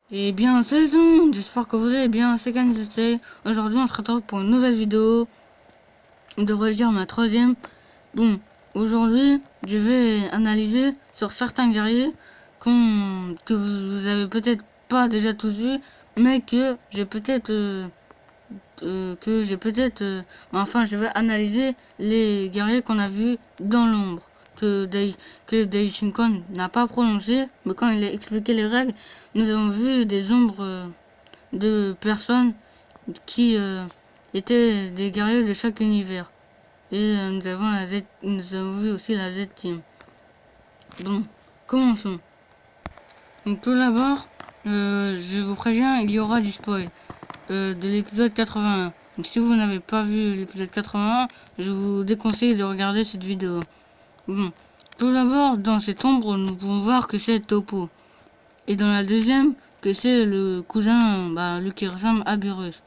Et bien, salut tout le monde, j'espère que vous allez bien, c'est Kanzete. Aujourd'hui, on se retrouve pour une nouvelle vidéo. Devrais-je dire ma troisième. Bon, aujourd'hui, je vais analyser sur certains guerriers que vous avez peut-être pas déjà tous vus, mais que j'ai peut-être... enfin, je vais analyser les guerriers qu'on a vus dans l'ombre. Que Daishinkon n'a pas prononcé, mais quand il a expliqué les règles, nous avons vu des ombres de personnes qui étaient des guerriers de chaque univers. Et nous avons vu aussi la Z-Team. Bon, commençons. Donc tout d'abord, je vous préviens, il y aura du spoil de l'épisode 81. Donc si vous n'avez pas vu l'épisode 81, je vous déconseille de regarder cette vidéo. Bon, tout d'abord, dans cette ombre, nous pouvons voir que c'est Topo. Et dans la deuxième, que c'est le cousin, lui qui ressemble à Beerus.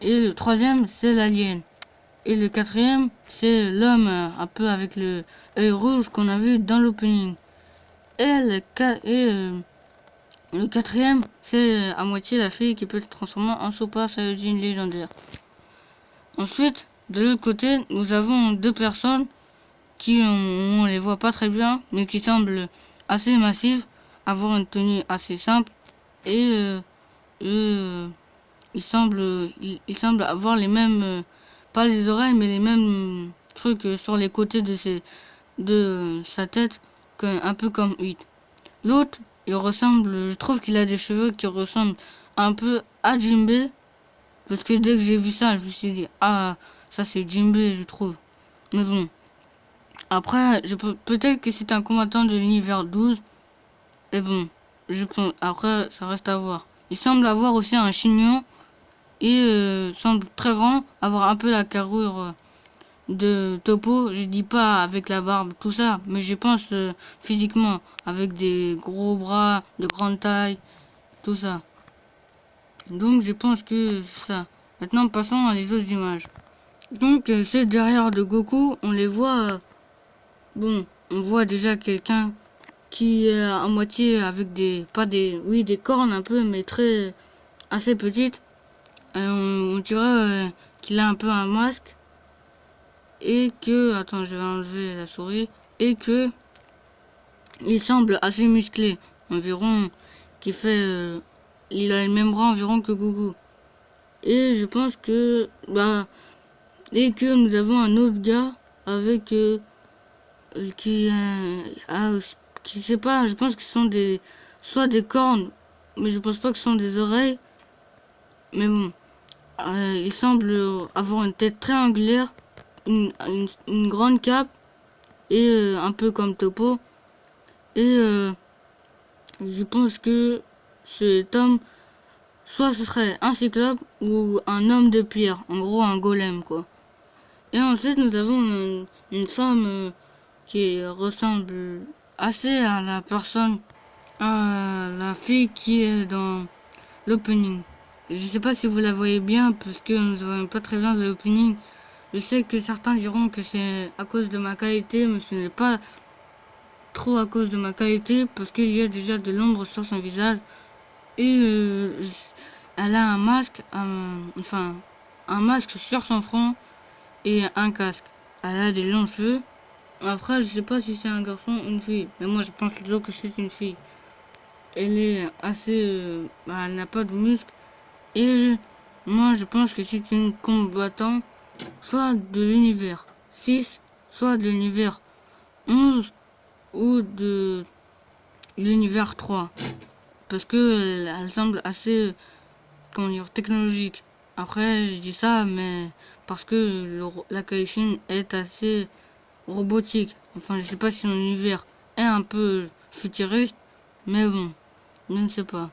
Et le troisième, c'est l'alien. Et le quatrième, c'est l'homme un peu avec le œil rouge qu'on a vu dans l'opening. Le quatrième, c'est à moitié la fille qui peut se transformer en Super Saiyajin légendaire. Ensuite, de l'autre côté, nous avons deux personnes qui, on les voit pas très bien, mais qui semblent assez massives, avoir une tenue assez simple et il semble avoir les mêmes, pas les oreilles, mais les mêmes trucs sur les côtés de sa tête, un peu comme Hit. L'autre, il ressemble, je trouve qu'il a des cheveux qui ressemblent un peu à Jinbe, parce que dès que j'ai vu ça, je me suis dit, ah, ça c'est Jinbe, je trouve. Mais bon, après, peut-être que c'est un combattant de l'univers 12, mais bon, après, ça reste à voir. Il semble avoir aussi un chignon, et semble très grand, avoir un peu la carrure de Topo. Je dis pas avec la barbe, tout ça, mais je pense physiquement, avec des gros bras, de grande taille, tout ça. Donc je pense que c'est ça. Maintenant passons à les autres images. Donc c'est derrière de Goku, on les voit, bon, on voit déjà quelqu'un qui est à moitié avec des cornes un peu, mais assez petites. On dirait qu'il a un peu un masque et que, attends, je vais enlever la souris, et que il semble assez musclé, environ, qui fait, il a le même bras environ que Goku. Et je pense que, et que nous avons un autre gars avec qui qui sait pas, je pense que ce sont soit des cornes, mais je pense pas que ce sont des oreilles, mais bon. Il semble avoir une tête triangulaire, une grande cape et un peu comme Topo. Et je pense que cet homme, soit ce serait un cyclope ou un homme de pierre, en gros un golem quoi. Et ensuite nous avons une femme qui ressemble assez à la personne, à la fille qui est dans l'opening. Je sais pas si vous la voyez bien parce que nous ne voyons pas très bien de l'opening. Je sais que certains diront que c'est à cause de ma qualité, mais ce n'est pas trop à cause de ma qualité parce qu'il y a déjà de l'ombre sur son visage et elle a un masque, un masque sur son front et un casque. Elle a des longs cheveux. Après, je sais pas si c'est un garçon ou une fille, mais moi je pense plutôt que c'est une fille. Elle est assez, elle n'a pas de muscles. Et moi, je pense que c'est une combattant soit de l'univers 6, soit de l'univers 11 ou de l'univers 3. Parce que elle semble assez, comment dire, technologique. Après, je dis ça, mais parce que la Kaishin est assez robotique. Enfin, je sais pas si son univers est un peu futuriste, mais bon, je ne sais pas.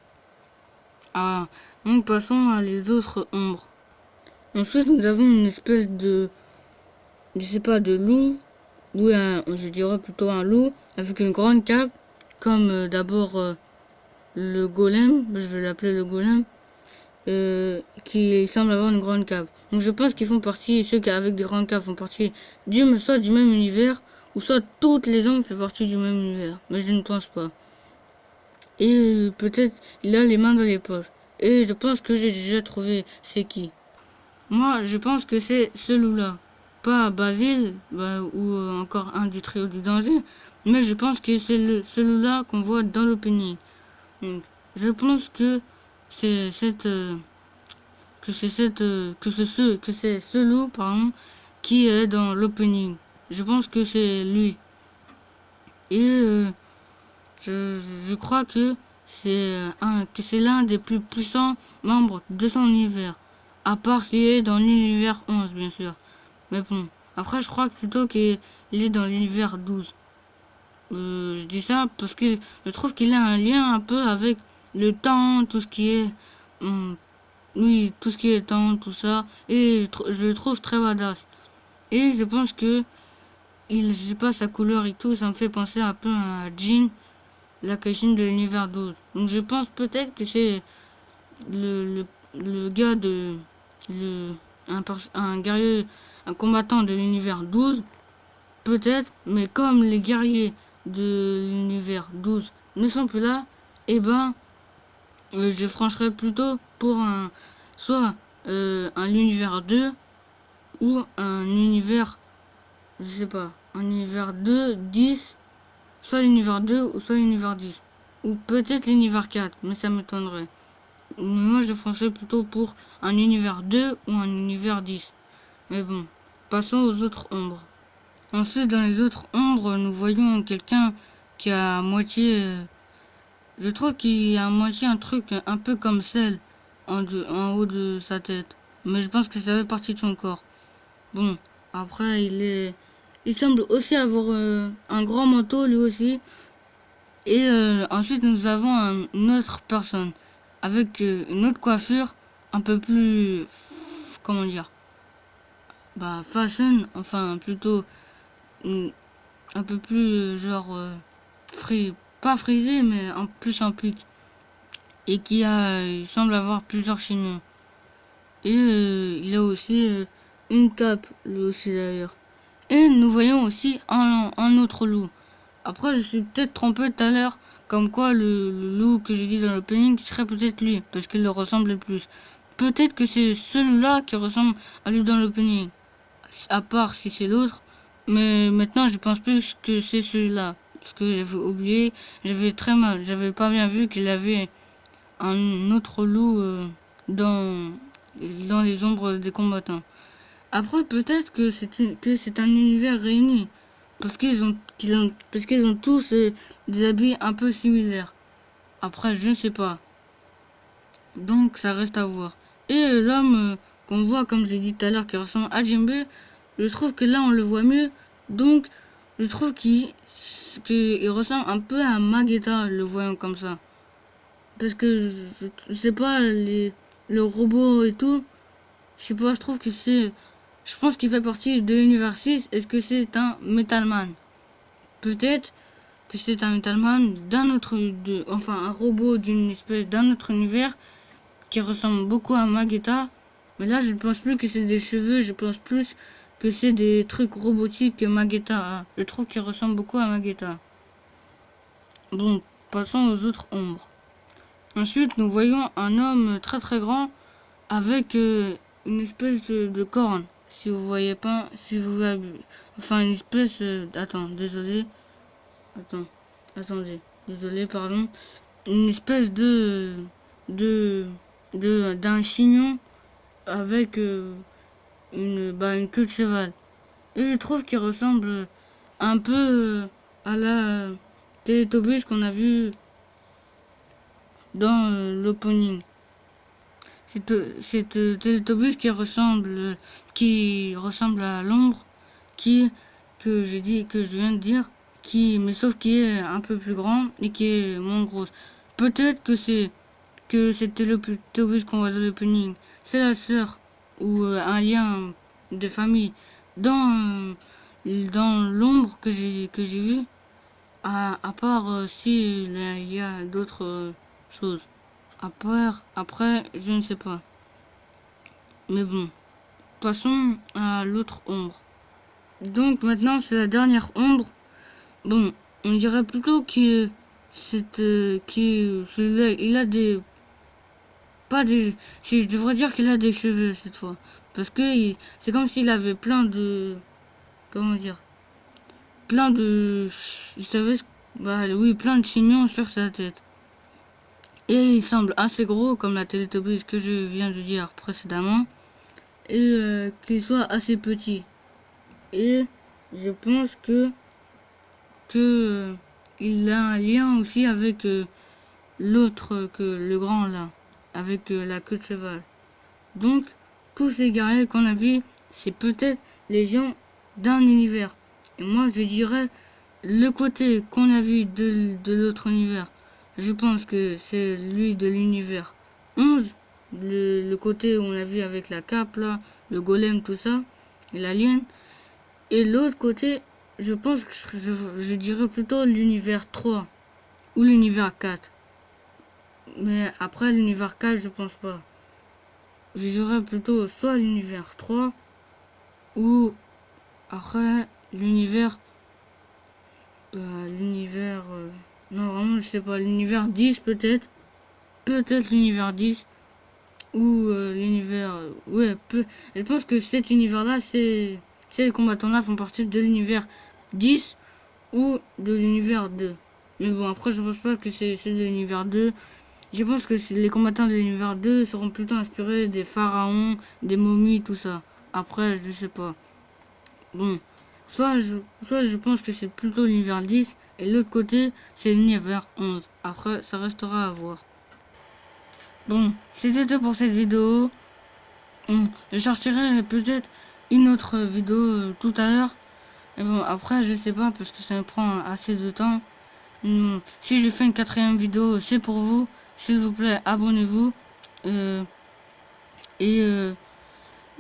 Ah, donc passons à les autres ombres. Ensuite, nous avons une espèce de, je sais pas, de loup, ou je dirais plutôt un loup, avec une grande cape, comme d'abord le golem, je vais l'appeler le golem, qui semble avoir une grande cape. Donc je pense qu'ils font partie, ceux qui avec des grandes capes font partie soit du même univers, ou soit toutes les ombres font partie du même univers, mais je ne pense pas. Et peut-être il a les mains dans les poches. Et je pense que j'ai déjà trouvé c'est qui. Moi, je pense que c'est celui-là. Pas Basile, ou encore un du trio du danger, mais je pense que c'est celui-là qu'on voit dans l'opening. Donc, je pense que c'est cette que c'est cette que c'est ce loup pardon qui est dans l'opening. Je pense que c'est lui. Et je crois que c'est l'un des plus puissants membres de son univers. À part s'il est dans l'univers 11 bien sûr. Mais bon. Après je crois plutôt qu'il est dans l'univers 12. Je dis ça parce que je trouve qu'il a un lien un peu avec le temps, tout ce qui est hum, oui, tout ce qui est temps, tout ça. Et je le trouve très badass. Et je pense que je sais pas, sa couleur et tout, ça me fait penser un peu à Jean, la Kaizen de l'univers 12. Donc je pense peut-être que c'est le gars le, un guerrier, un combattant de l'univers 12, peut-être, mais comme les guerriers de l'univers 12 ne sont plus là, et ben, je francherais plutôt pour soit un univers 2 ou un univers, je sais pas, un univers 2, 10, soit l'univers 2 ou soit l'univers 10. Ou peut-être l'univers 4, mais ça m'étonnerait. Moi, je franchis plutôt pour un univers 2 ou un univers 10. Mais bon, passons aux autres ombres. Ensuite, dans les autres ombres, nous voyons quelqu'un qui a à moitié... je trouve qu'il a à moitié un truc un peu comme celle en haut de sa tête. Mais je pense que ça fait partie de son corps. Bon, après, il semble aussi avoir un grand manteau, lui aussi. Et ensuite, nous avons une autre personne avec une autre coiffure un peu plus, comment dire, fashion, enfin plutôt un peu plus genre pas frisé, mais en plus en pique. Et il semble avoir plusieurs chignons. Et il a aussi une cape, lui aussi d'ailleurs. Et nous voyons aussi un autre loup. Après, je suis peut-être trompé tout à l'heure, comme quoi le loup que j'ai dit dans l'opening serait peut-être lui, parce qu'il le ressemble le plus. Peut-être que c'est celui-là qui ressemble à lui dans l'opening, à part si c'est l'autre. Mais maintenant, je pense plus que c'est celui-là, parce que j'avais oublié, j'avais très mal, j'avais pas bien vu qu'il avait un autre loup dans les ombres des combattants. Après, peut-être que c'est un univers réuni. Parce qu'ils ont tous des habits un peu similaires. Après, je ne sais pas. Donc, ça reste à voir. Et l'homme qu'on voit, comme j'ai dit tout à l'heure, qui ressemble à Jimbe, je trouve que là, on le voit mieux. Donc, je trouve qu'il ressemble un peu à Magetta, le voyant comme ça. Parce que je sais pas, le robot et tout, je sais pas, je trouve que c'est... Je pense qu'il fait partie de l'univers 6. Est-ce que c'est un Metalman? Peut-être que c'est un Metalman enfin un robot d'un autre univers qui ressemble beaucoup à Magetta. Mais là, je ne pense plus que c'est des cheveux, je pense plus que c'est des trucs robotiques que Magetta a. Je trouve qu'il ressemble beaucoup à Magetta. Bon, passons aux autres ombres. Ensuite, nous voyons un homme très très grand avec une espèce de corne. Si vous voyez pas, si vous avez, enfin une espèce, attends, désolé, attends, attendez, désolé, pardon, une espèce de, d'un chignon avec une queue de cheval. Et je trouve qu'il ressemble un peu à la Télétobies qu'on a vu dans l'opening. C'est Télétobies qui ressemble à l'ombre que je viens de dire, mais sauf qui est un peu plus grand et qui est moins grosse. Peut-être que c'est Télétobies qu'on voit dans l'opening. C'est la sœur ou un lien de famille dans l'ombre que j'ai vu. À part si il y a d'autres choses. Après, je ne sais pas. Mais bon, passons à l'autre ombre. Donc maintenant, c'est la dernière ombre. Bon, on dirait plutôt que celui-là, il a des, pas des, si je devrais dire qu'il a des cheveux cette fois, parce que c'est comme s'il avait plein de, comment dire, plein de, vous savez, bah oui, plein de chignons sur sa tête. Et il semble assez gros comme la Teletubbies que je viens de dire précédemment, et qu'il soit assez petit. Et je pense que il a un lien aussi avec l'autre, que le grand là, avec la queue de cheval. Donc tous ces guerriers qu'on a vus, c'est peut-être les gens d'un univers. Et moi je dirais le côté qu'on a vu de l'autre univers. Je pense que c'est lui de l'univers 11, le côté où on a vu avec la cape là, le golem, tout ça, et l'alien. Et l'autre côté, je pense que je dirais plutôt l'univers 3 ou l'univers 4. Mais après l'univers 4, je pense pas. Je dirais plutôt soit l'univers 3 ou après l'univers... non, vraiment, je sais pas. L'univers 10 peut-être. Peut-être l'univers 10 ou l'univers... ouais, je pense que cet univers-là, ces combattants-là font partie de l'univers 10 ou de l'univers 2. Mais bon, après, je pense pas que c'est de l'univers 2. Je pense que les combattants de l'univers 2 seront plutôt inspirés des pharaons, des momies, tout ça. Après, je sais pas. Bon, soit je pense que c'est plutôt l'univers 10 et l'autre côté, c'est l'univers 11. Après, ça restera à voir. Bon, c'était tout pour cette vidéo. Je sortirai peut-être une autre vidéo tout à l'heure. Et bon, après, je sais pas parce que ça me prend assez de temps. Si je fais une 4e vidéo, c'est pour vous. S'il vous plaît, abonnez-vous.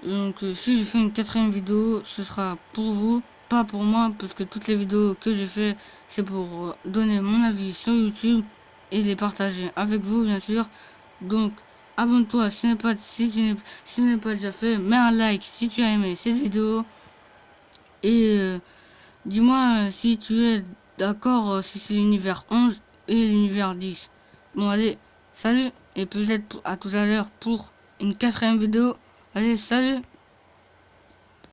Donc, si je fais une 4e vidéo, ce sera pour vous, pas pour moi, parce que toutes les vidéos que j'ai fait, c'est pour donner mon avis sur YouTube et les partager avec vous, bien sûr. Donc, abonne-toi si ce n'est pas déjà fait. Mets un like si tu as aimé cette vidéo. Et dis-moi si tu es d'accord, si c'est l'univers 11 et l'univers 10. Bon, allez, salut, et peut-être à tout à l'heure pour une 4e vidéo. Allez, salut!